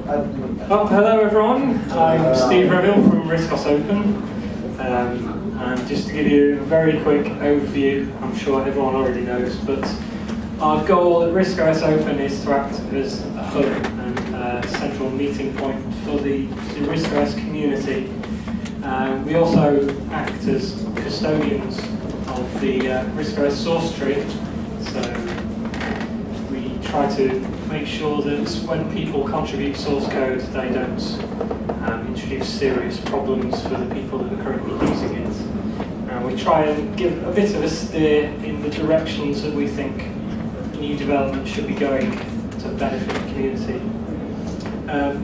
Oh, hello everyone, I'm Steve Revill from RISC OS Open, and just to give you a very quick overview, I'm sure everyone already knows, but our goal at RISC OS Open is to act as a hub and a central meeting point for the RISC OS community. We also act as custodians of the RISC OS source tree, so we try to make sure that when people contribute source code, they don't introduce serious problems for the people that are currently using it. We try and give a bit of a steer in the directions that we think new development should be going to benefit the community.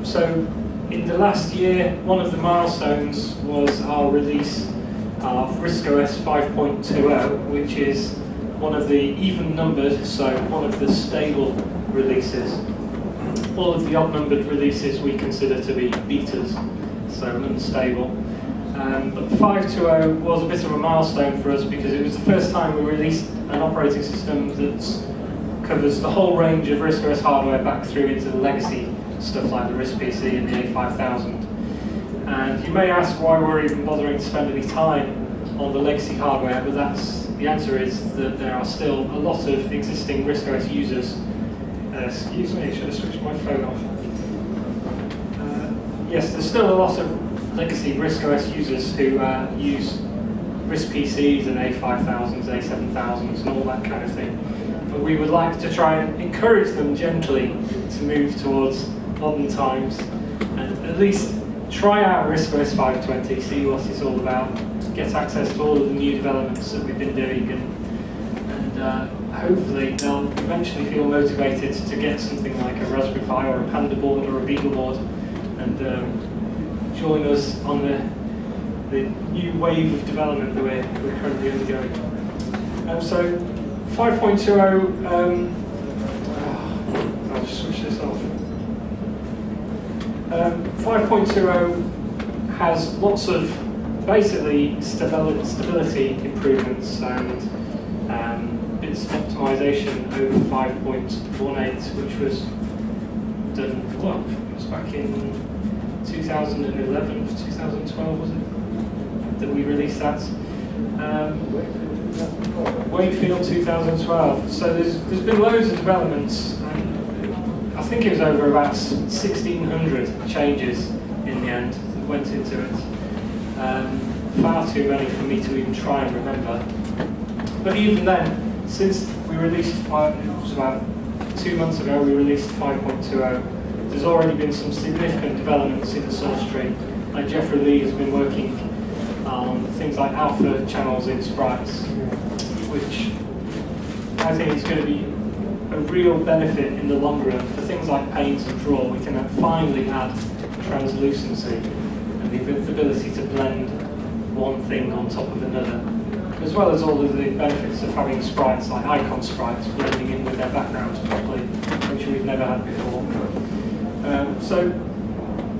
So in the last year, one of the milestones was our release of RISC OS 5.20, which is one of the even numbered, so one of the stable releases. All of the odd-numbered releases we consider to be betas, so unstable. But 5.20 was a bit of a milestone for us because it was the first time we released an operating system that covers the whole range of RISC OS hardware back through into the legacy stuff like the RISC PC and the A5000. And you may ask why we're even bothering to spend any time on the legacy hardware, but the answer is that there are still a lot of existing RISC OS users. Excuse me, I should have switched my phone off. Yes, there's still a lot of legacy RISC OS users who use RISC PCs and A5000s, A7000s and all that kind of thing. But we would like to try and encourage them gently to move towards modern times and at least try out RISC OS 5.20, see what it's all about, get access to all of the new developments that we've been doing, and hopefully they'll eventually feel motivated to get something like a Raspberry Pi or a Panda board or a Beagle board and join us on the new wave of development that we're currently undergoing. So 5.20, I'll just switch this off. 5.20 has lots of basically stability improvements and bits of optimization over 5.18, which was done, well, it was back in 2011, 2012 was it, that we released that. Wakefield 2012. So there's been loads of developments. I think it was over about 1,600 changes in the end that went into it. Far too many for me to even try and remember. But even then, since we released it was about 2 months ago, we released 5.20. There's already been some significant developments in the source tree. Like Jeffrey Lee has been working on things like alpha channels in sprites, which I think is going to be a real benefit in the long run. For things like paint and draw, we can finally add translucency and the ability to blend one thing on top of another, as well as all of the benefits of having sprites like icon sprites blending in with their backgrounds properly, which we've never had before. So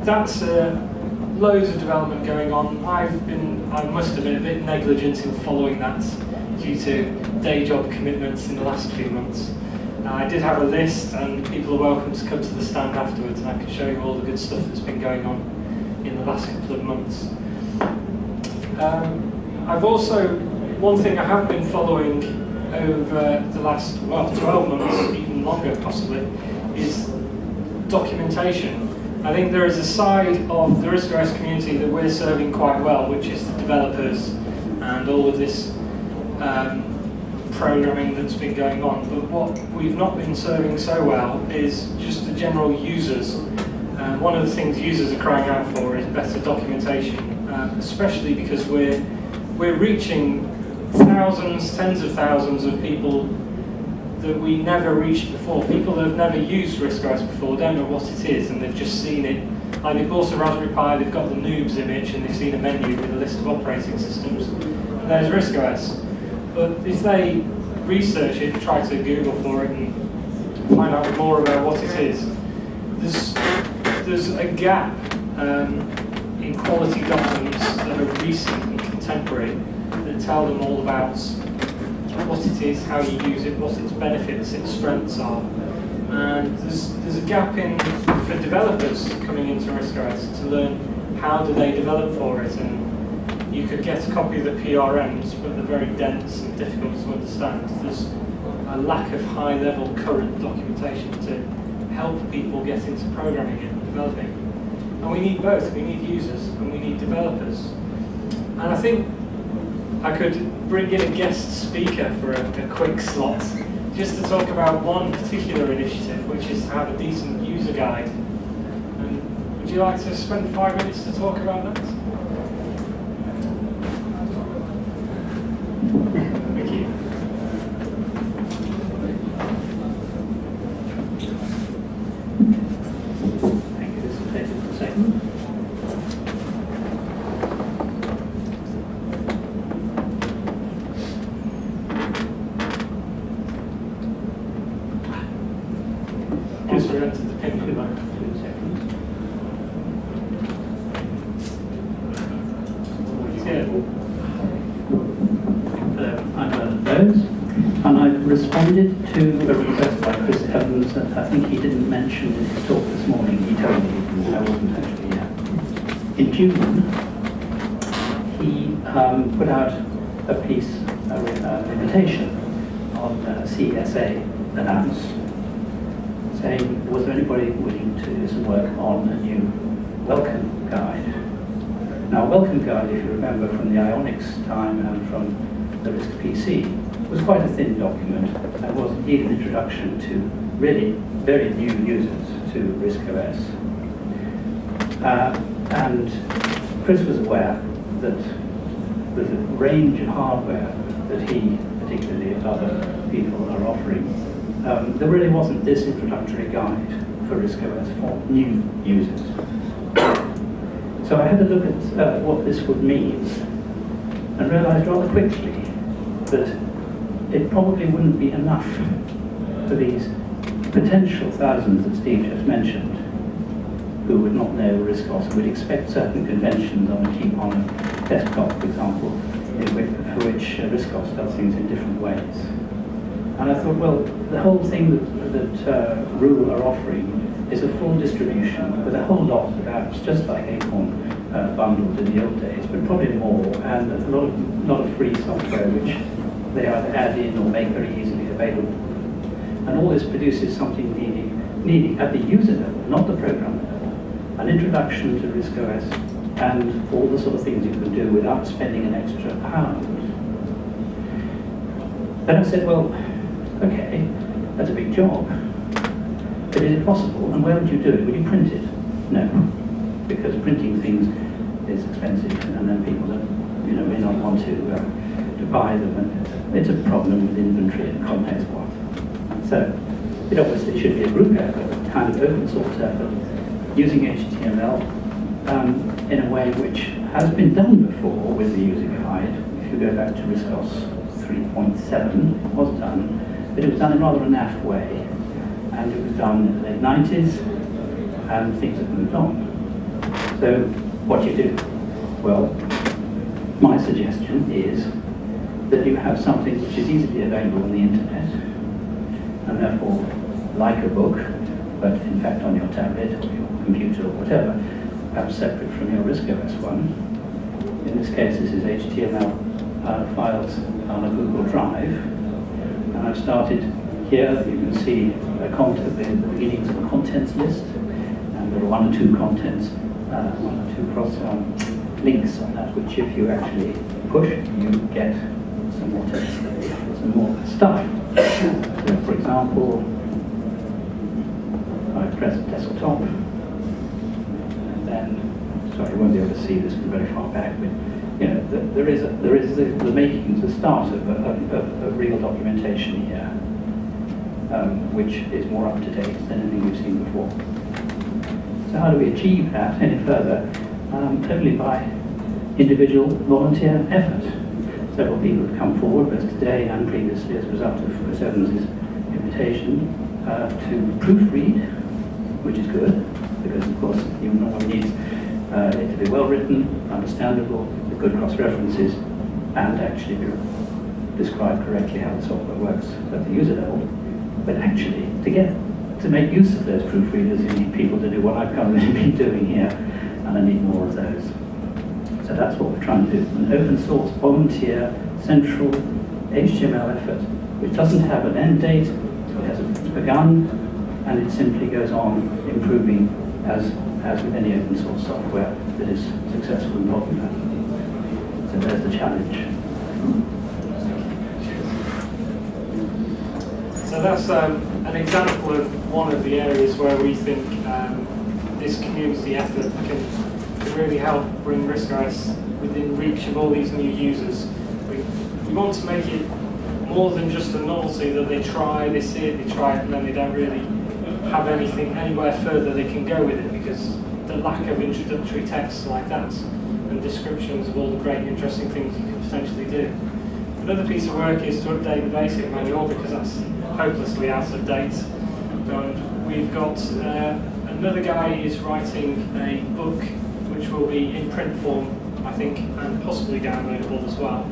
that's loads of development going on. I've been, I must admit, a bit negligent in following that due to day job commitments in the last few months. I did have a list, and people are welcome to come to the stand afterwards, and I can show you all the good stuff that's been going on in the last couple of months. I've also, one thing I have been following over the last, well, 12 months, even longer possibly, is documentation. I think there is a side of the RISC OS community that we're serving quite well, which is the developers and all of this programming that's been going on. But what we've not been serving so well is just the general users. One of the things users are crying out for is better documentation, especially because we're reaching thousands, tens of thousands of people that we never reached before. People that have never used RISC OS before don't know what it is, and they've just seen it. Like they've bought a Raspberry Pi, they've got the noobs image, and they've seen a menu with a list of operating systems, and there's RISC OS. But if they research it, try to Google for it, and find out more about what it is, there's a gap in quality documents that are recent and contemporary that tell them all about what it is, how you use it, what its benefits, its strengths are. And there's a gap for developers coming into RISC OS to learn how do they develop for it. And you could get a copy of the PRMs, but they're very dense and difficult to understand. There's a lack of high-level current documentation to help people get into programming and developing. And we need both. We need users and we need developers. And I think I could bring in a guest speaker for a quick slot, just to talk about one particular initiative, which is to have a decent user guide. And would you like to spend 5 minutes to talk about that? Thank you. Thank you. This will take just a second. Just forgot to the pin on the back. 2 seconds. Yeah. I'm one of those, and I responded to a request by Chris Evans that I think he didn't mention in his talk this morning. He told me I wasn't actually here. In June, he put out a piece, an invitation on CSA announce, saying, was there anybody willing to do some work on a new welcome guide? Now, a welcome guide, if you remember from the Ionics time and from the RISC PC, was quite a thin document and was indeed an introduction to really very new users to RISC OS. And Chris was aware that there's a range of hardware that he, particularly other people, are offering. There really wasn't this introductory guide for RISC OS for new users. So I had a look at what this would mean and realized rather quickly that it probably wouldn't be enough for these potential thousands that Steve just mentioned who would not know RISC OS, would expect certain conventions on a desktop, for example, for which RISC OS does things in different ways. And I thought, well, the whole thing that Revill are offering is a full distribution with a whole lot of apps, just like Acorn bundled in the old days, but probably more, and a lot of free software which they either add in or make very easily available. And all this produces something needing at the user level, not the program level, an introduction to RISC OS and all the sort of things you can do without spending an extra pound. Then I said, well, okay, that's a big job. But is it possible? And where would you do it? Would you print it? No, because printing things is expensive, and then people may not want to buy them, and it's a problem with inventory and context what. So it obviously should be a group effort, kind of open source effort, using HTML in a way which has been done before with the user guide. If you go back to RISC OS 3.7, it was done, but it was done in rather a naff way. And it was done in the late 90s, and things have moved on. So what do you do? Well, my suggestion is that you have something which is easily available on the internet, and therefore like a book, but in fact on your tablet or your computer or whatever, perhaps separate from your RISC OS one. In this case, this is HTML files on a Google Drive, and I've started here. You can see the beginnings of a contents list, and there are one or two contents, one or two cross links on that, which if you actually push, you get some more text, some more stuff. So, for example, I press desktop, and then, sorry, you won't be able to see this from very far back, but there is the makings, the start of real documentation here. Which is more up to date than anything we've seen before. So how do we achieve that any further? Only by individual volunteer effort. Several people have come forward, both today and previously, as a result of Chris Evans' invitation, to proofread, which is good, because of course even one needs it to be well written, understandable, with good cross-references, and actually describe correctly how the software works at the user level. But actually, to get to make use of those proofreaders, you need people to do what I've currently been doing here, and I need more of those. So that's what we're trying to do. An open source, volunteer, central HTML effort, which doesn't have an end date, it has begun, and it simply goes on improving as with any open source software that is successful and popular. So there's the challenge. So that's an example of one of the areas where we think this community effort can really help bring RISC OS within reach of all these new users. We want to make it more than just a novelty that they try, they see it, they try it, and then they don't really have anything anywhere further they can go with it, because the lack of introductory text like that and descriptions of all the great interesting things you can potentially do. Another piece of work is to update the basic manual, because that's hopelessly out of date. And we've got another guy is writing a book which will be in print form, I think, and possibly downloadable as well.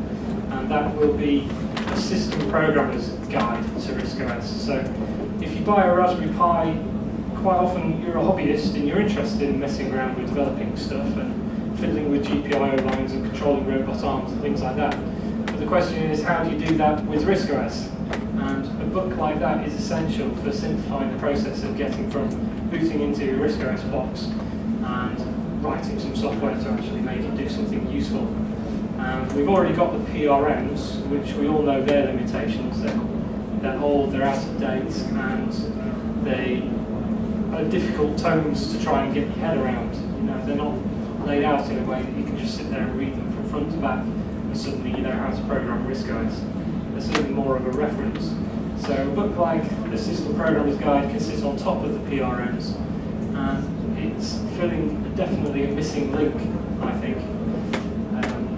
And that will be a system programmer's guide to RISC OS. So if you buy a Raspberry Pi, quite often you're a hobbyist and you're interested in messing around with developing stuff and fiddling with GPIO lines and controlling robot arms and things like that. But the question is, how do you do that with RISC OS? And a book like that is essential for simplifying the process of getting from booting into your RISC OS box and writing some software to actually make it do something useful. And we've already got the PRMs, which we all know their limitations. They're old, they're out of date, and they are difficult tomes to try and get your head around. You know, they're not laid out in a way that you can just sit there and read them from front to back and suddenly you know how to program RISC OS. They're certainly more of a reference. So a book like the System Programmer's Guide can sit on top of the PRMs, and it's filling definitely a missing link, I think.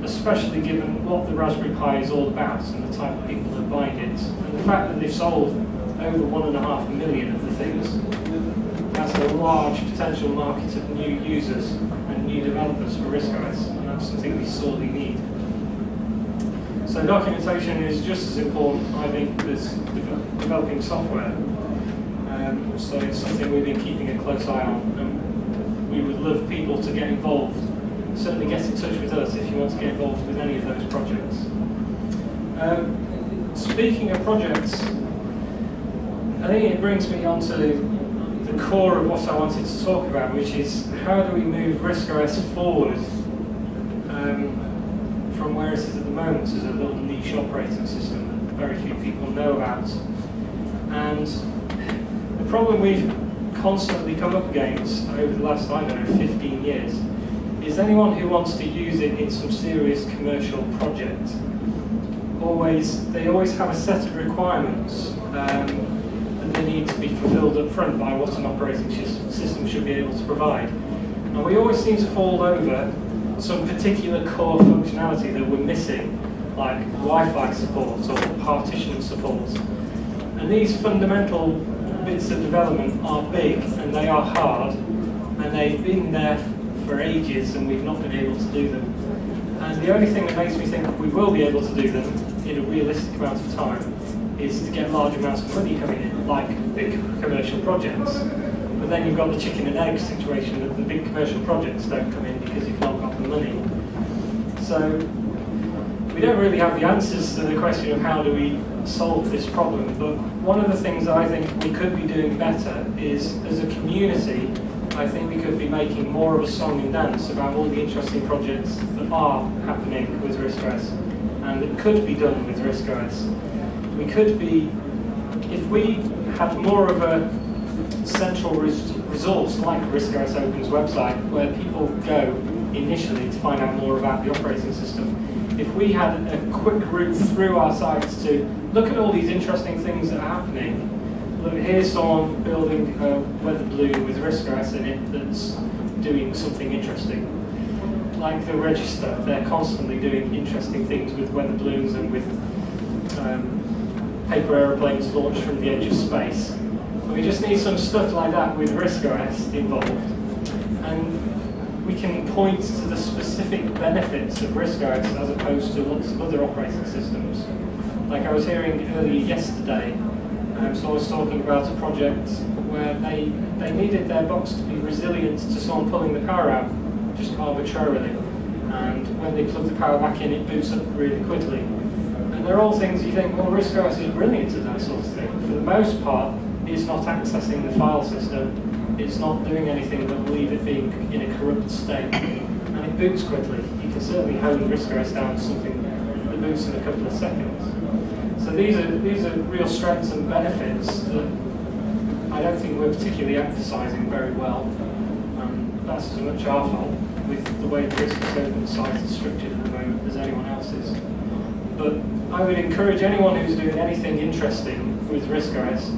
Especially given what the Raspberry Pi is all about and the type of people that buy it, and the fact that they've sold over 1.5 million of the things. That's a large potential market of new users and new developers for RISC OS, and that's something we sorely need. So documentation is just as important, I think, as developing software. So it's something we've been keeping a close eye on, and we would love people to get involved. Certainly get in touch with us if you want to get involved with any of those projects. Speaking of projects, I think it brings me on to the core of what I wanted to talk about, which is how do we move RISC OS forward from where it is at the moment as a little niche operating system that very few people know about. And the problem we've constantly come up against over the last, I don't know, 15 years is anyone who wants to use it in some serious commercial project, they always have a set of requirements that they need to be fulfilled up front by what an operating system should be able to provide. And we always seem to fall over some particular core functionality that we're missing, like Wi-Fi support or partition support. And these fundamental bits of development are big and they are hard, and they've been there for ages and we've not been able to do them. And the only thing that makes me think we will be able to do them in a realistic amount of time is to get large amounts of money coming in, like big commercial projects. But then you've got the chicken and egg situation that the big commercial projects don't come in because you've not got the money. So we don't really have the answers to the question of how do we solve this problem, but one of the things I think we could be doing better is, as a community, I think we could be making more of a song and dance about all the interesting projects that are happening with RISC OS and that could be done with RISC OS. We could be, if we had more of a central resource like RISC OS Open's website where people go initially to find out more about the operating system, if we had a quick route through our sites to look at all these interesting things that are happening. Look, here's someone building a weather balloon with RISC OS in it that's doing something interesting. Like the Register, they're constantly doing interesting things with weather balloons and with paper aeroplanes launched from the edge of space. And we just need some stuff like that with RISC OS involved. And we can point to the specific benefits of RISC OS as opposed to lots of other operating systems. Like I was hearing earlier yesterday, so I was talking about a project where they needed their box to be resilient to someone pulling the power out, just arbitrarily. And when they plug the power back in, it boots up really quickly. And they're all things you think, well, RISC OS is brilliant at that sort of thing. For the most part, it's not accessing the file system. It's not doing anything but leave it being in a corrupt state. And it boots quickly. You can certainly hone RISC OS down to something that boots in a couple of seconds. So these are real strengths and benefits that I don't think we're particularly emphasising very well. That's as much our fault with the way the RISC OS Open site is structured at the moment as anyone else's. But I would encourage anyone who's doing anything interesting with RISC OS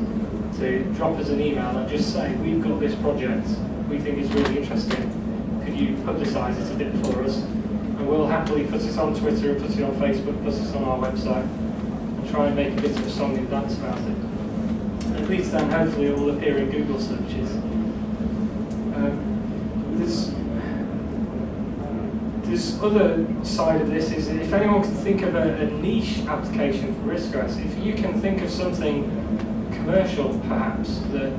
to drop us an email and just say, we've got this project, we think it's really interesting, could you publicise it a bit for us? And we'll happily put it on Twitter, put it on Facebook, put it on our website, and try and make a bit of a song and dance about it. And at least then hopefully it will appear in Google searches. This other side of this is, if anyone can think of a niche application for RISC OS, if you can think of something commercial perhaps that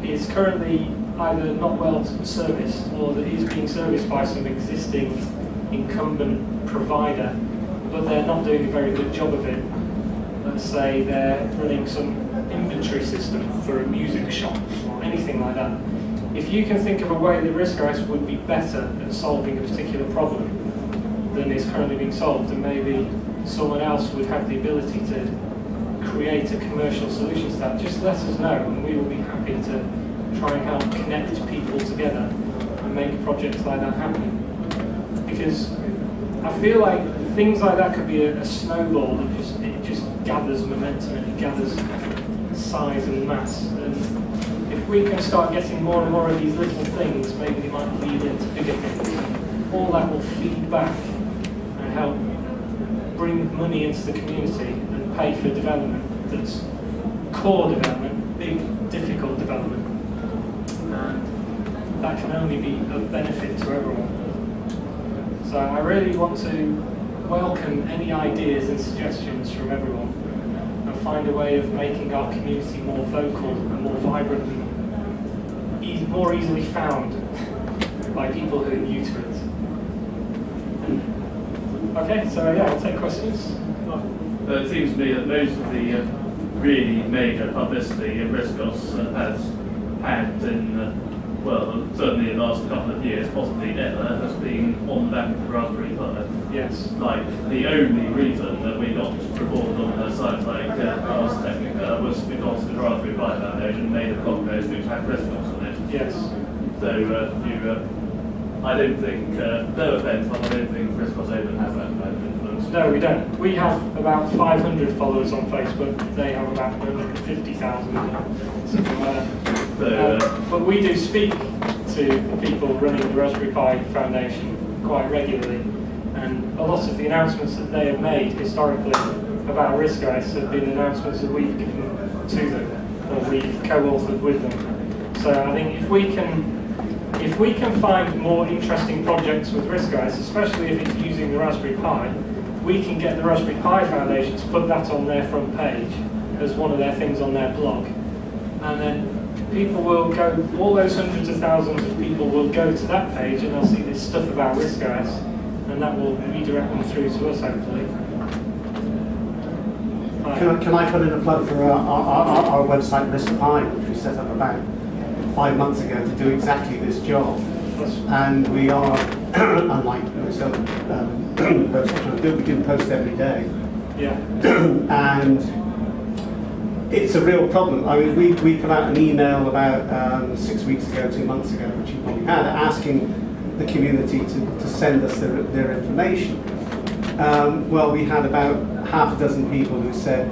is currently either not well serviced or that is being serviced by some existing incumbent provider, but they're not doing a very good job of it. Let's say they're running some inventory system for a music shop or anything like that. If you can think of a way that RISC OS would be better at solving a particular problem than is currently being solved, and maybe someone else would have the ability to create a commercial solution to that, just let us know and we will be happy to try and help connect people together and make projects like that happen. Because I feel like things like that could be a snowball that it just gathers momentum and it gathers size and mass. And if we can start getting more and more of these little things, maybe they might lead into bigger things. All that will feed back and help bring money into the community and pay for development that's core development, big, difficult development. And that can only be of benefit to everyone. So I really want to welcome any ideas and suggestions from everyone and find a way of making our community more vocal and more vibrant and more easily found by people who are new to it. Okay, so yeah, I'll take questions. It seems to me that most of the really major publicity RISC OS has had in well, certainly in the last couple of years, possibly ever, has been on the back of the Raspberry Pi. Yes. Like, the only reason that we got reported on sites like Ars Technica was because the Raspberry Pi Foundation made a blog post which had RISC OS on it. Yes. So, I don't think, no offence, but I don't think RISC OS Open has that kind of influence. No, we don't. We have about 500 followers on Facebook. They have about 150,000. Something like that. But we do speak to the people running the Raspberry Pi Foundation quite regularly, and a lot of the announcements that they have made historically about RISC OS have been announcements that we've given to them, or we've co-authored with them. So I think if we can find more interesting projects with RISC OS, especially if it's using the Raspberry Pi, we can get the Raspberry Pi Foundation to put that on their front page as one of their things on their blog, and then people will go, all those hundreds of thousands of people will go to that page and they'll see this stuff about RISC OS, and that will redirect them through to us, hopefully. Can I put in a plug for our website, RISC Pi, which we set up about 5 months ago to do exactly this job. And we are, unlike most other websites, we do post every day. Yeah. And it's a real problem. I mean, we put out an email about 6 weeks ago, 2 months ago, which you probably had, asking the community to send us their information. Well, we had about half a dozen people who said,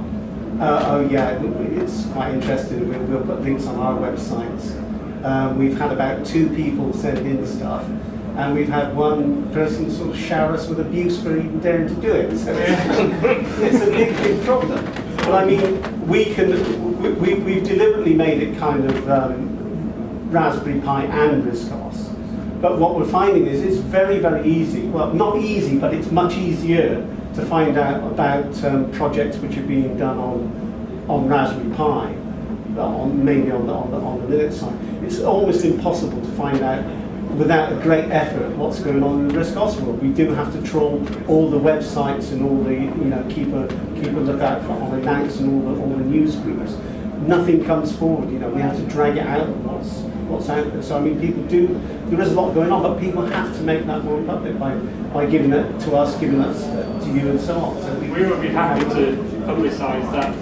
oh yeah, it's quite interesting, we'll put links on our websites. We've had about 2 people send in stuff, and we've had one person sort of shower us with abuse for even daring to do it. So it's a big problem. But I mean, we've deliberately made it kind of Raspberry Pi and RISC OS. But what we're finding is it's very, very easy. Well, not easy, but it's much easier to find out about projects which are being done on Raspberry Pi. mainly on the Linux side. It's almost impossible to find out without a great effort what's going on in the RISC OS world. We do have to troll all the websites and all the keep a lookout for on Announce and all the news groups. Nothing comes forward. We have to drag it out what's out there. So I mean, there is a lot going on, but people have to make that more public by giving it to us, giving it to you, and so on. So we would be happy to publicise that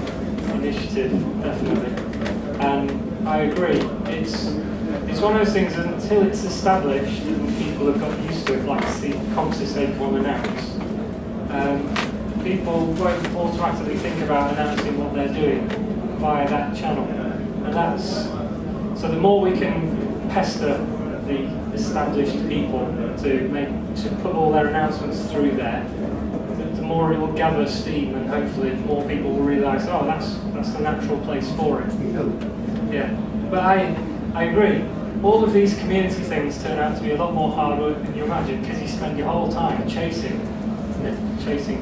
initiative, definitely. And I agree. It's one of those things that until it's established and people have got used to it, like the conferences they want to announce, people won't automatically think about announcing what they're doing via that channel. And so the more we can pester the established people to put all their announcements through there, the more it will gather steam, and hopefully more people will realise, oh, that's the natural place for it. Yeah, but I agree. All of these community things turn out to be a lot more hard work than you imagine, because you spend your whole time chasing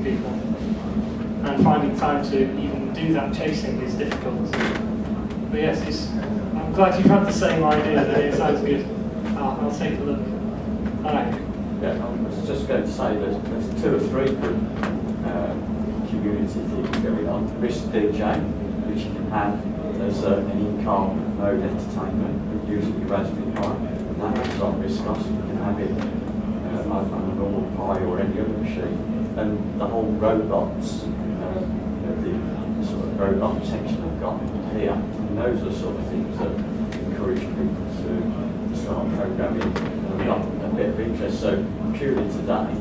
people, and finding time to even do that chasing is difficult. But yes, I'm glad you've had the same idea. That it sounds good. I'll take a look. Hi. Yeah, I was just going to say there's 2 or 3 good community things going on. RISC DJ, which you can have as an in-car mode entertainment using your Raspberry Pi, and that is on RISC OS. You can have it on a normal Pi or any other machine. And the whole robots, the sort of robot section I've got here, and those are sort of things that encourage people to start programming. I've got a bit of interest. So purely today,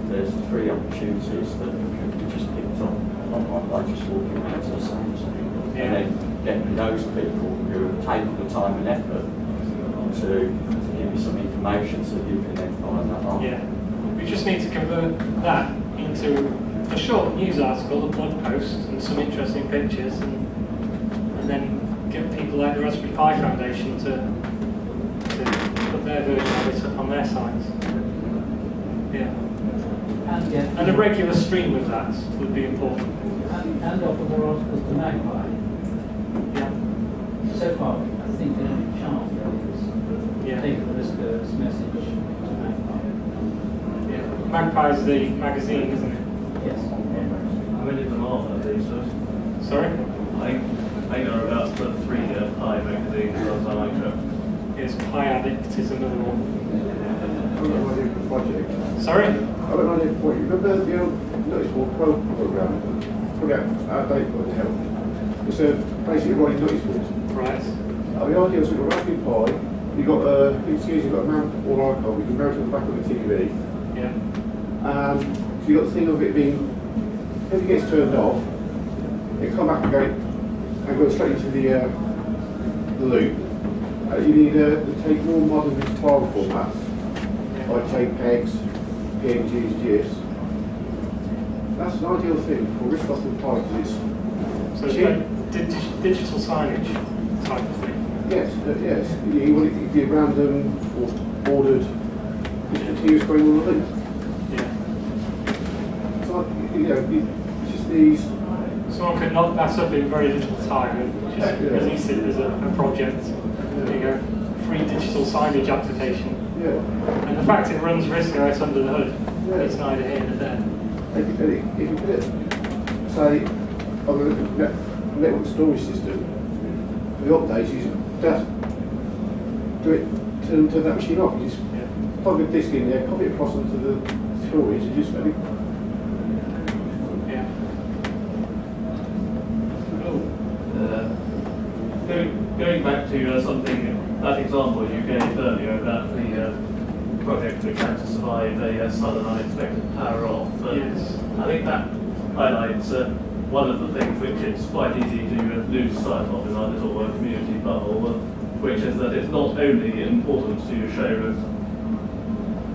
there's 3 opportunities that we just picked up by just walking around to the sounds. And then getting those people who have taken the time and effort to give you some information so you can then follow that on. Yeah, we just need to convert that into a short news article, a blog post, and some interesting pictures, and then get people like the Raspberry Pi Foundation to put their version of it up on their sites. Yeah. And a regular stream of that would be important. And offer more articles to Magpie. Yeah. So far, I think the only chance is take the RISC OS message to Magpie. Yeah. Magpie is the magazine, isn't it? Yes. How many of them are there these days? Sorry? I know about the 3 Pi magazines as I like to. Yes, Pi Addict is another one. I've got an idea for the project. Sorry? I've got an idea for you. Remember the old Noticeable Pro program? Put out date for help. It's basically writing notice boards. Right. The idea is with a Raspberry Pi, you've got you've got a mount or icon, you can mount it on the back of the TV. Yeah. So you've got the thing of it being, if it gets turned off, it come back again and go straight into the loop. You need to take more modern file formats, like JPEGs, PNGs, GIFs. That's an ideal thing for RISC OS and Pi because it's So it's like digital signage type of thing. yes. You want it to be random or ordered, continuous going on the loop. Yeah. So it's just these. Someone could knock that up in very little time and just release it as a project. There you go. Free digital signage application. Yeah. And the fact it runs RISC OS under the hood, it's neither here nor there. If you put it, say, on the network storage system, for the updates, you just do it, turn that machine off. You just plug a disk in there, copy it across onto the storage, and just let it. Yeah. Going back to something, that example you gave earlier about the project which had to survive a sudden unexpected power off. Yes. I think that highlights one of the things which it's quite easy to lose sight of in our little community bubble, which is that it's not only important to show,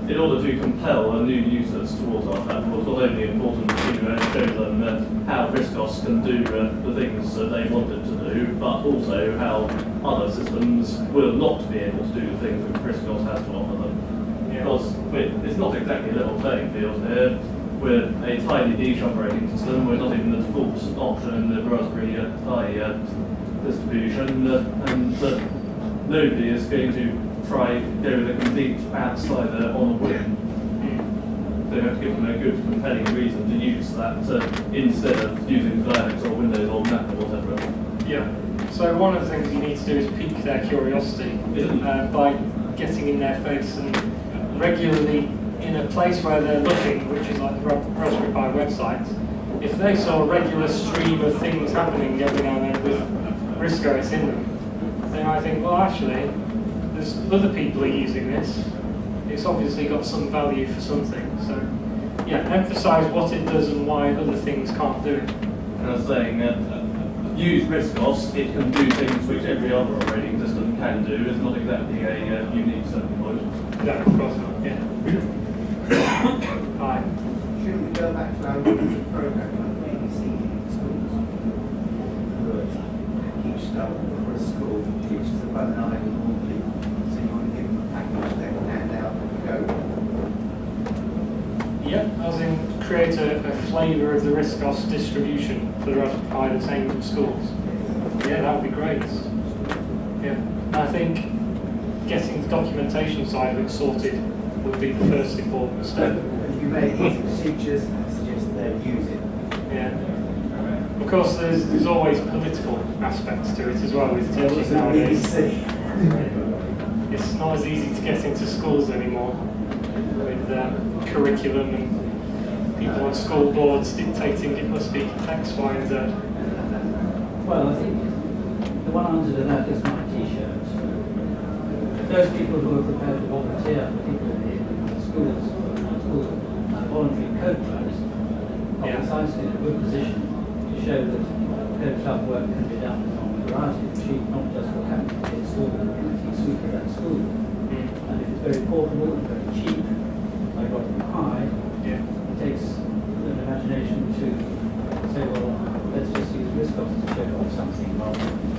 in order to compel new users towards our platform, it's not only important to show them how RISC OS can do the things that they want it to do, but also how other systems will not be able to do the things that RISC OS has to offer them. Because it's not exactly a level playing field here. We're a tiny niche operating system. We're not even the default option in the Raspberry Pi distribution, and nobody is going to try go with a complete outsider on a whim. They have to give them a good, compelling reason to use that instead of using Linux or Windows or Mac or whatever. Yeah. So one of the things you need to do is pique their curiosity by getting in their face and regularly in a place where they're looking, which is like the Raspberry Pi website. If they saw a regular stream of things happening every now and then with RISC OS in them, they might think, well, actually, there's other people are using this. It's obviously got some value for something. So, yeah, emphasise what it does and why other things can't do it. And I was saying, use RISC OS, it can do things which every other operating system can do. It's not exactly a unique selling point. No, of course not. Yeah. Hi. Shouldn't we go back to our music program like BBC schools? Each staff for a school teaches the button on it normally, so you want to give them a package they can hand out and go. Yeah, as in create a flavour of the RISC OS distribution for the Raspberry Pi that's aimed at schools. Yeah, that would be great. Yeah, I think getting the documentation side of it sorted would be the first important step. If you made it easy for teachers, I suggest they use it. Yeah. Of course, there's always political aspects to it as well with teaching nowadays. It's not as easy to get into schools anymore with curriculum and people on school boards dictating it must be X, Y, and Z. Well, I think the one answer to that is my T-shirt. Those people who are prepared to volunteer, particularly in schools, voluntary code clubs, are precisely in a good position to show that code club work can be done on a variety of sheets, not just what happens in school, but in the suite of that school. And if it's very portable and very cheap, like Raspberry Pi, it takes an imagination to say, well, let's just use RISC OS to show off something rather than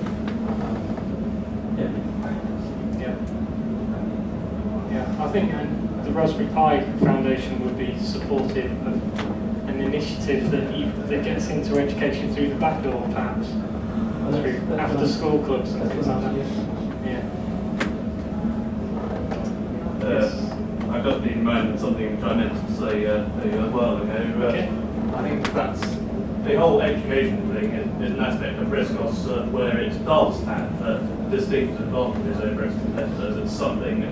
I think the Raspberry Pi Foundation would be supportive of an initiative that gets into education through the back door, perhaps, through after-school clubs and things like that. I got the moment something which I meant to say a while ago. I think that's the whole education thing is an aspect of RISC OS where it does have distinct advantages over its competitors. It's something.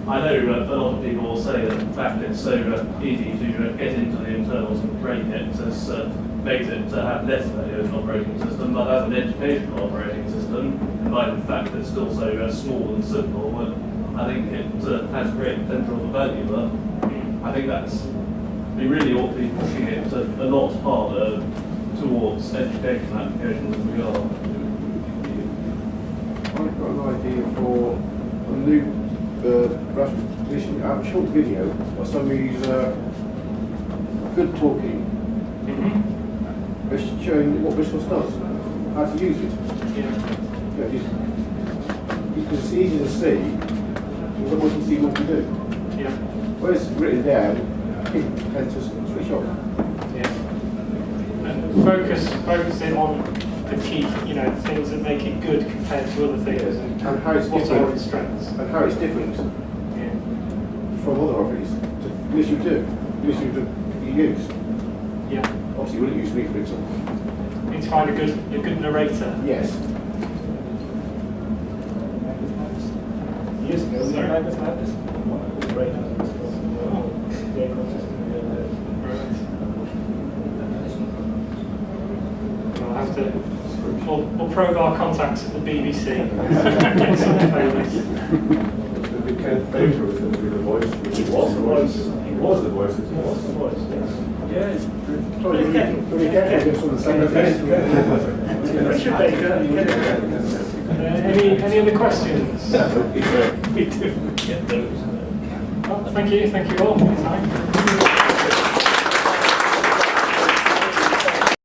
I know a lot of people will say that the fact it's so easy to get into the internals and break it has makes it have less value as an operating system, but as an educational operating system, combined with the fact that it's still so small and simple, I think it has great potential for value. But I think we really ought to be pushing it a lot harder towards educational applications than we are. I've got an idea for a new Raspberry position. I have a short video of somebody who's good talking, showing what RISC OS does, how to use it. It's easy to see, but once you see what you do. When it's written down, people tend to switch off. And focus in on the key, things that make it good compared to other things, and how it's what different, are its strengths. and how it's different from other offerings. Unless you do, unless you use. Obviously, you wouldn't use me, for example. You need to find a good narrator. Yes. Years ago, we had this great We'll probe our contacts at the BBC. Get some favours. We can't favor with the voice. He was the voice. He was the voice. He was the voice, yes. Yeah. Sorry, we get this on the same place. Richard Baker. Any other questions? We do get those. Well, thank you all for your time.